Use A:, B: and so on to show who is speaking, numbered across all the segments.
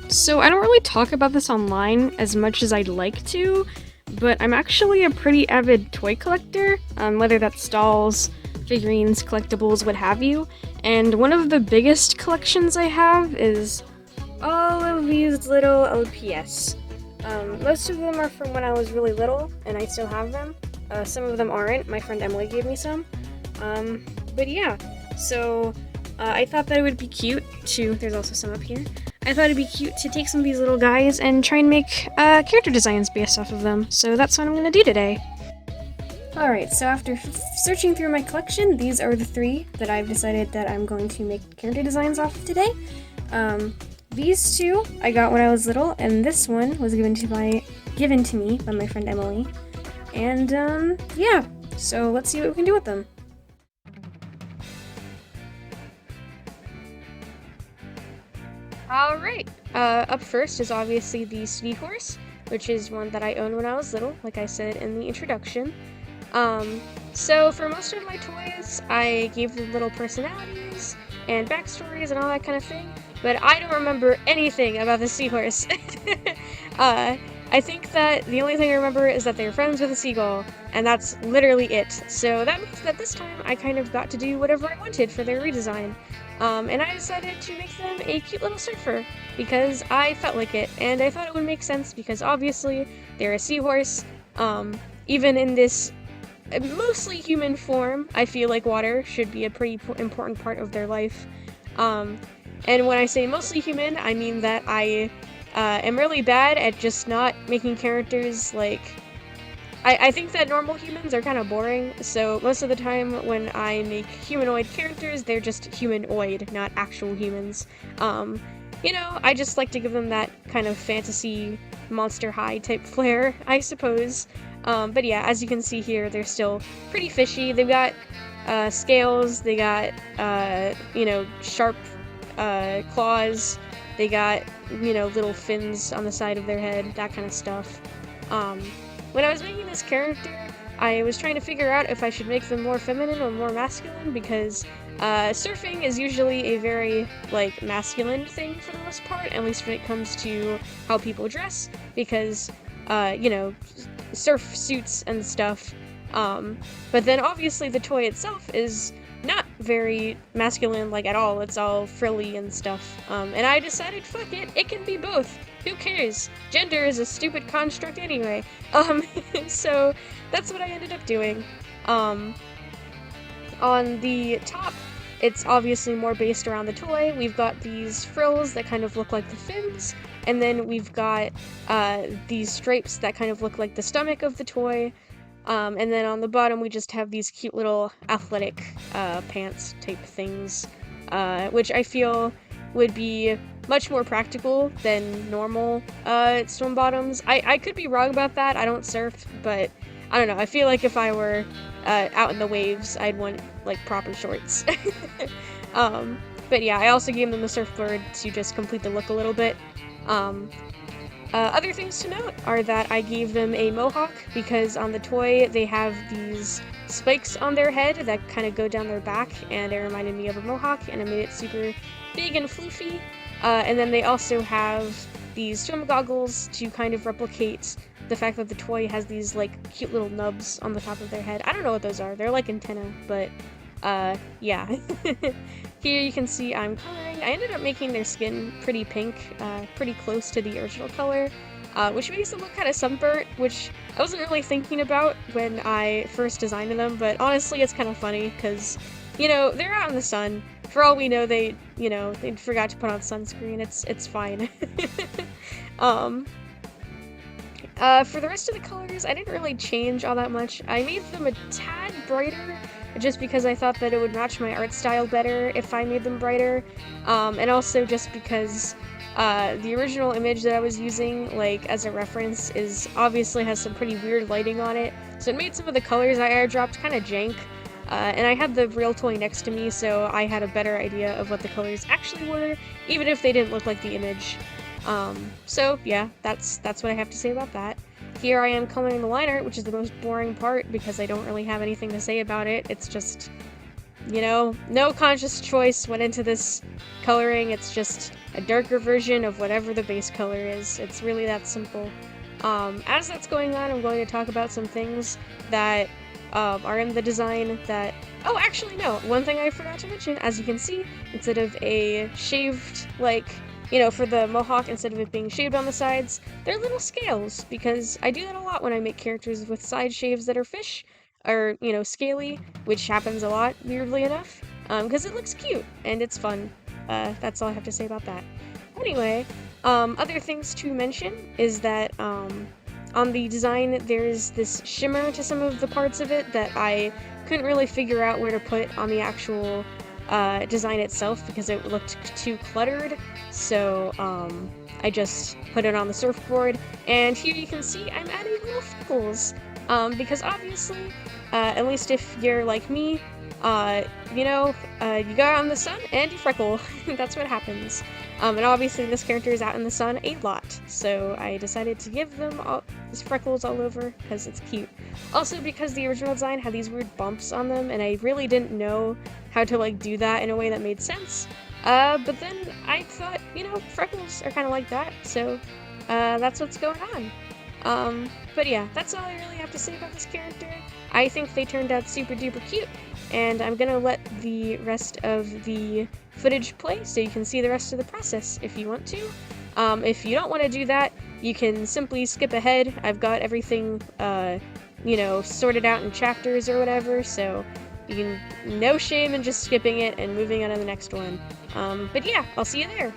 A: So I don't really talk about this online as much as I'd like to, but I'm actually a pretty avid toy collector, whether that's dolls, figurines, collectibles, what have you. And one of the biggest collections I have is all of these little LPS. Most of them are from when I was really little, and I still have them. Some of them aren't. My friend Emily gave me some. But yeah, so I thought that it would be cute to. There's also some up here. I thought it'd be cute to take some of these little guys and try and make character designs based off of them. So that's what I'm gonna do today. Alright, so after searching through my collection, these are the three that I've decided that I'm going to make character designs off of today. These two I got when I was little, and this one was given to me by my friend Emily. And yeah, so let's see what we can do with them. Alright, up first is obviously the Seahorse, which is one that I owned when I was little, like I said in the introduction. So for most of my toys, I gave them little personalities and backstories and all that kind of thing, but I don't remember anything about the Seahorse. I think that the only thing I remember is that they were friends with a seagull, and that's literally it. So that means that this time I kind of got to do whatever I wanted for their redesign. And I decided to make them a cute little surfer, because I felt like it, and I thought it would make sense because obviously they're a seahorse. Even in this mostly human form, I feel like water should be a pretty important part of their life. And when I say mostly human, I mean that I am really bad at just not making characters like... I think that normal humans are kind of boring, so most of the time when I make humanoid characters, they're just humanoid, not actual humans. You know, I just like to give them that kind of fantasy Monster High type flair, I suppose. But yeah, as you can see here, they're still pretty fishy. They've got scales, they got, you know, sharp claws, they got, you know, little fins on the side of their head, that kind of stuff. When I was making this character, I was trying to figure out if I should make them more feminine or more masculine, because surfing is usually a very, like, masculine thing for the most part, at least when it comes to how people dress, because, you know, surf suits and stuff. But then obviously the toy itself is not very masculine, like, at all. It's all frilly and stuff. And I decided, fuck it, it can be both. Who cares? Gender is a stupid construct anyway. So that's what I ended up doing. On the top, it's obviously more based around the toy. We've got these frills that kind of look like the fins, and then we've got these stripes that kind of look like the stomach of the toy. And then on the bottom, we just have these cute little athletic pants type things, which I feel would be much more practical than normal swim bottoms. I could be wrong about that. I don't surf, but I don't know. I feel like if I were out in the waves, I'd want, like, proper shorts. But yeah, I also gave them the surfboard to just complete the look a little bit. Other things to note are that I gave them a mohawk, because on the toy they have these spikes on their head that kind of go down their back, and it reminded me of a mohawk, and it made it super big and floofy. And then they also have these swim goggles to kind of replicate the fact that the toy has these, like, cute little nubs on the top of their head. I don't know what those are. They're like antennae, but yeah. Here you can see I'm coloring. I ended up making their skin pretty pink, pretty close to the original color, which makes them look kind of sunburnt, which I wasn't really thinking about when I first designed them, but honestly it's kind of funny, because, you know, they're out in the sun. For all we know, they forgot to put on sunscreen. It's fine. For the rest of the colors, I didn't really change all that much. I made them a tad brighter, just because I thought that it would match my art style better if I made them brighter, and also just because the original image that I was using, like, as a reference, obviously has some pretty weird lighting on it, so it made some of the colors I airdropped kind of jank. And I had the real toy next to me, so I had a better idea of what the colors actually were, even if they didn't look like the image. So yeah, that's what I have to say about that. Here I am coloring the line art, which is the most boring part, because I don't really have anything to say about it. It's just, you know, no conscious choice went into this coloring. It's just a darker version of whatever the base color is. It's really that simple. As that's going on, I'm going to talk about some things that are in the design that... Oh, actually, no. One thing I forgot to mention, as you can see, instead of a shaved, like, you know, for the mohawk, instead of it being shaved on the sides, they're little scales, because I do that a lot when I make characters with side shaves that are fish, or, you know, scaly, which happens a lot, weirdly enough, because it looks cute, and it's fun. That's all I have to say about that. Anyway, other things to mention is that, on the design, there's this shimmer to some of the parts of it that I couldn't really figure out where to put on the actual design itself because it looked too cluttered, so I just put it on the surfboard, and here you can see I'm adding little freckles, because obviously, at least if you're like me, you know, you go out in the sun and you freckle. That's what happens. And obviously this character is out in the sun a lot, so I decided to give them all these freckles all over because it's cute. Also because the original design had these weird bumps on them, and I really didn't know how to like do that in a way that made sense. But then I thought, you know, freckles are kind of like that, so that's what's going on. But yeah, that's all I really have to say about this character. I think they turned out super duper cute, and I'm gonna let the rest of the footage play so you can see the rest of the process if you want to. If you don't want to do that, you can simply skip ahead. I've got everything, you know, sorted out in chapters or whatever, so you can, no shame in just skipping it and moving on to the next one. But yeah, I'll see you there.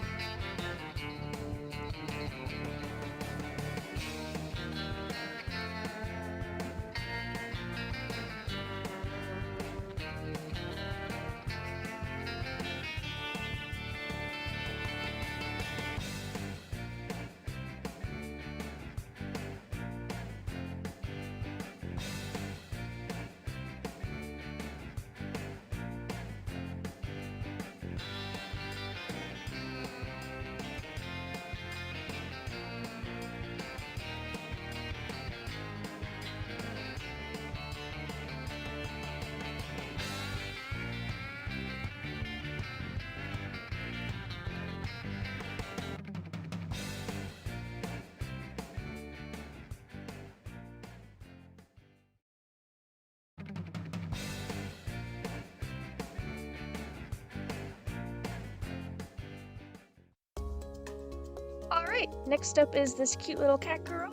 A: Alright, next up is this cute little cat girl.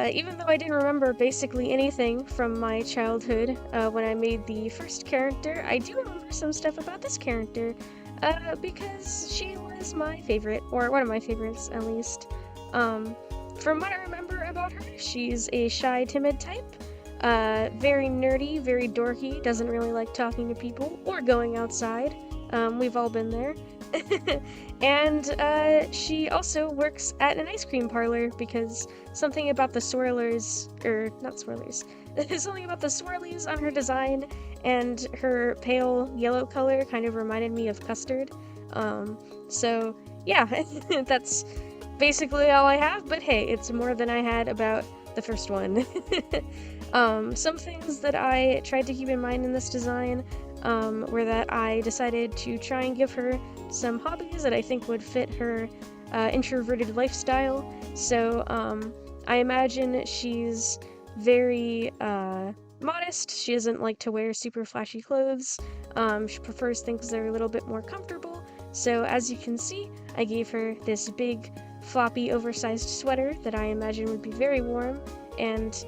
A: Even though I didn't remember basically anything from my childhood when I made the first character, I do remember some stuff about this character, because she was my favorite, or one of my favorites at least. From what I remember about her, she's a shy, timid type, very nerdy, very dorky, doesn't really like talking to people or going outside. We've all been there. And she also works at an ice cream parlor because something about the swirlers, not swirlers, something about the swirlies on her design and her pale yellow color kind of reminded me of custard. So yeah, that's basically all I have, but hey, it's more than I had about the first one. Some things that I tried to keep in mind in this design were that I decided to try and give her some hobbies that I think would fit her introverted lifestyle. So I imagine she's very modest. She doesn't like to wear super flashy clothes. She prefers things that are a little bit more comfortable. So as you can see, I gave her this big floppy oversized sweater that I imagine would be very warm and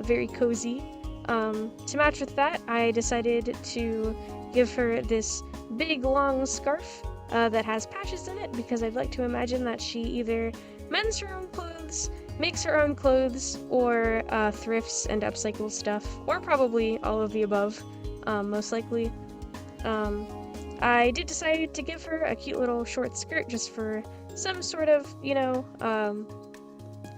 A: very cozy. To match with that, I decided to give her this big long scarf that has patches in it because I'd like to imagine that she either mends her own clothes, makes her own clothes, or thrifts and upcycles stuff, or probably all of the above, most likely. I did decide to give her a cute little short skirt just for some sort of, you know,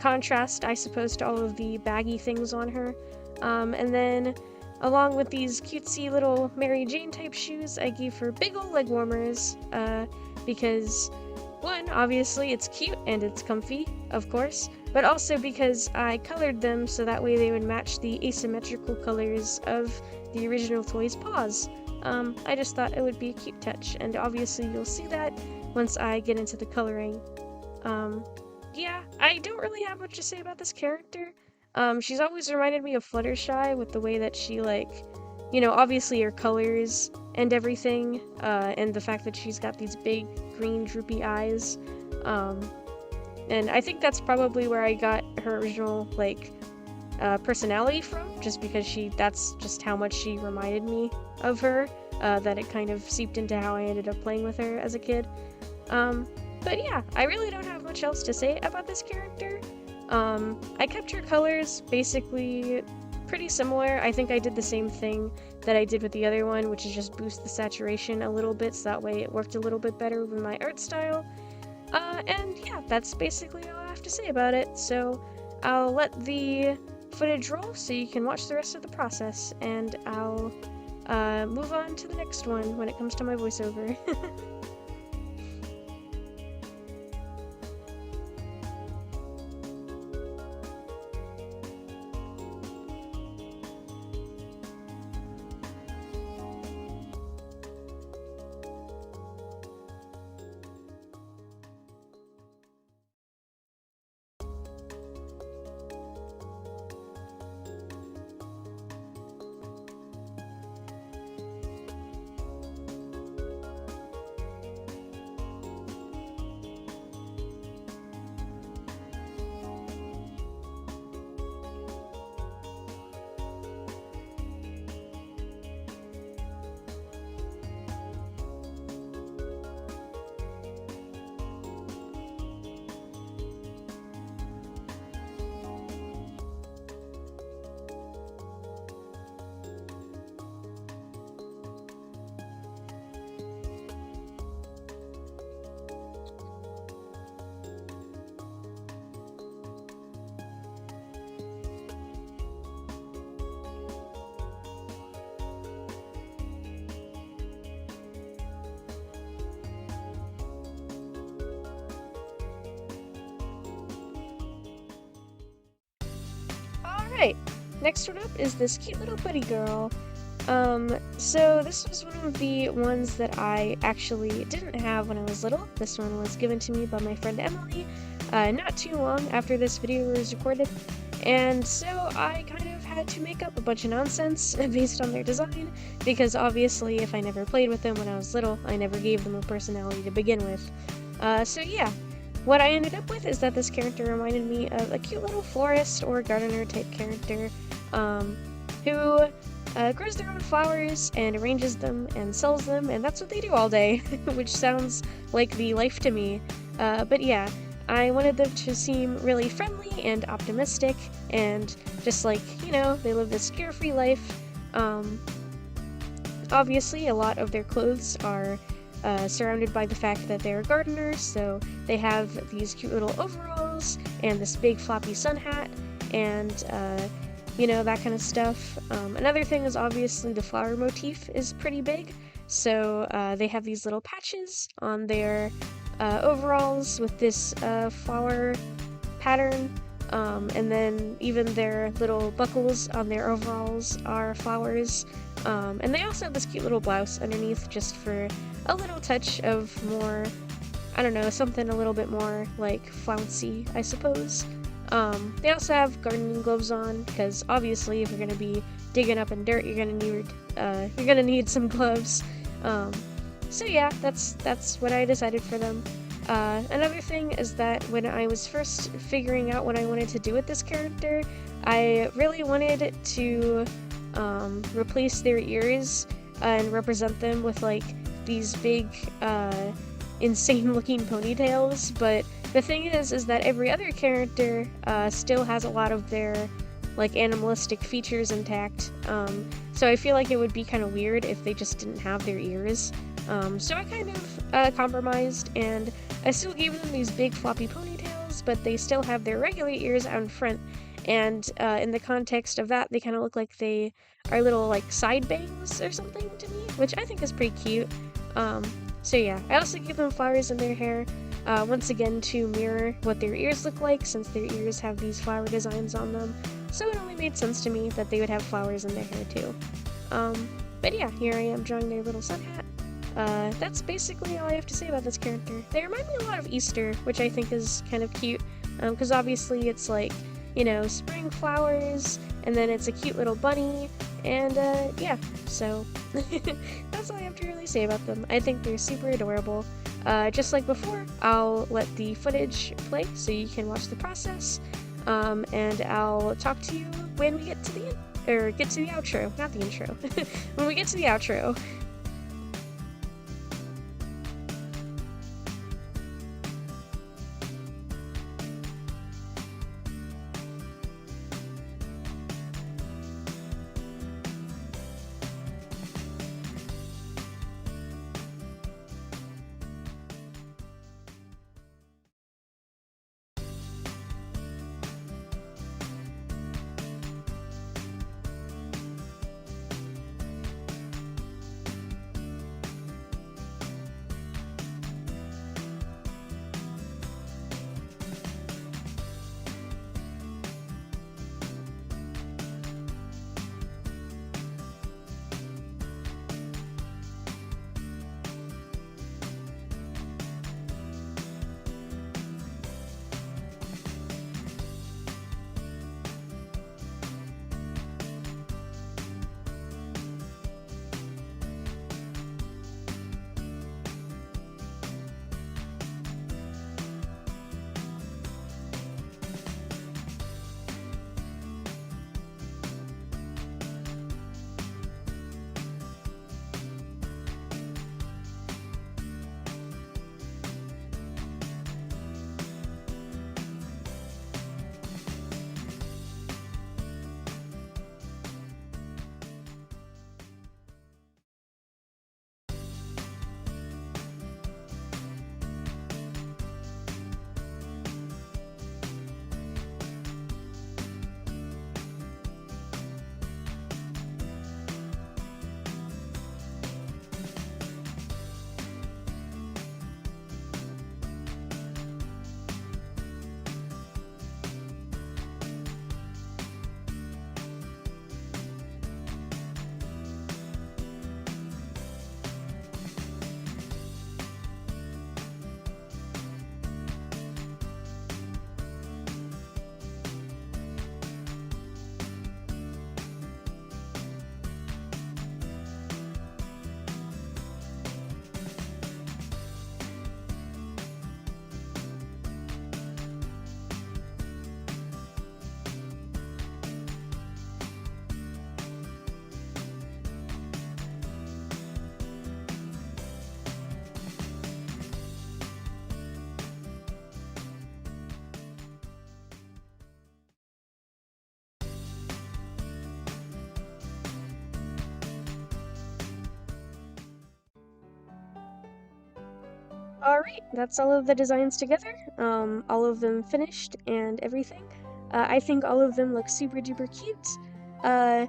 A: contrast, I suppose, to all of the baggy things on her. And then, along with these cutesy little Mary Jane type shoes, I gave her big ol' leg warmers, because, one, obviously it's cute and it's comfy, of course, but also because I colored them so that way they would match the asymmetrical colors of the original toy's paws. I just thought it would be a cute touch, and obviously you'll see that once I get into the coloring. Yeah, I don't really have much to say about this character. She's always reminded me of Fluttershy with the way that she, like, you know, obviously her colors and everything, and the fact that she's got these big green droopy eyes. And I think that's probably where I got her original, like, personality from, just because that's just how much she reminded me of her, that it kind of seeped into how I ended up playing with her as a kid. But yeah, I really don't have much else to say about this character. I kept her colors basically pretty similar. I think I did the same thing that I did with the other one, which is just boost the saturation a little bit so that way it worked a little bit better with my art style. And yeah, that's basically all I have to say about it, so I'll let the footage roll so you can watch the rest of the process, and I'll move on to the next one when it comes to my voiceover. Alright, next one up is this cute little buddy girl. So this was one of the ones that I actually didn't have when I was little. This one was given to me by my friend Emily, not too long after this video was recorded, and so I kind of had to make up a bunch of nonsense based on their design, because obviously if I never played with them when I was little, I never gave them a personality to begin with. So yeah. What I ended up with is that this character reminded me of a cute little florist or gardener type character, who grows their own flowers and arranges them and sells them, and that's what they do all day, which sounds like the life to me. But yeah, I wanted them to seem really friendly and optimistic, and just like, you know, they live this carefree life. Obviously, a lot of their clothes are surrounded by the fact that they're gardeners, so they have these cute little overalls and this big floppy sun hat and you know, that kind of stuff. Another thing is obviously the flower motif is pretty big, so they have these little patches on their overalls with this flower pattern, and then even their little buckles on their overalls are flowers. And they also have this cute little blouse underneath just for a little touch of more, I don't know, something a little bit more like flouncy, I suppose. They also have gardening gloves on, because obviously if you're gonna be digging up in dirt, you're gonna need some gloves. So yeah, that's what I decided for them. Another thing is that when I was first figuring out what I wanted to do with this character, I really wanted to replace their ears and represent them with like these big insane looking ponytails, but the thing is that every other character still has a lot of their like animalistic features intact, so I feel like it would be kind of weird if they just didn't have their ears. So I kind of compromised, and I still gave them these big floppy ponytails, but they still have their regular ears out in front. And in the context of that, they kind of look like they are little like side bangs or something to me, which I think is pretty cute. So yeah, I also give them flowers in their hair, once again to mirror what their ears look like, since their ears have these flower designs on them. So it only made sense to me that they would have flowers in their hair too. But yeah, here I am drawing their little sun hat. That's basically all I have to say about this character. They remind me a lot of Easter, which I think is kind of cute, because obviously it's like, you know, spring flowers, and then it's a cute little bunny, and yeah, so that's all I have to really say about them. I think they're super adorable. Just like before, I'll let the footage play so you can watch the process, and I'll talk to you when we get to the end, or get to the outro, not the intro. When we get to the outro. Alright, that's all of the designs together, all of them finished and everything. I think all of them look super duper cute. Uh,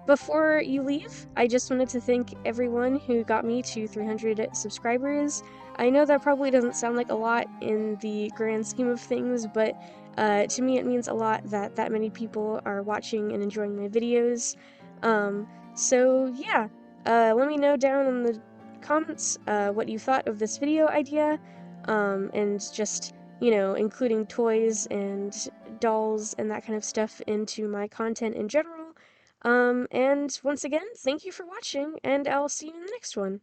A: Before you leave, I just wanted to thank everyone who got me to 300 subscribers. I know that probably doesn't sound like a lot in the grand scheme of things, but to me it means a lot that that many people are watching and enjoying my videos. So yeah, let me know down in the comments what you thought of this video idea, and just, you know, including toys and dolls and that kind of stuff into my content in general. And once again, thank you for watching, and I'll see you in the next one.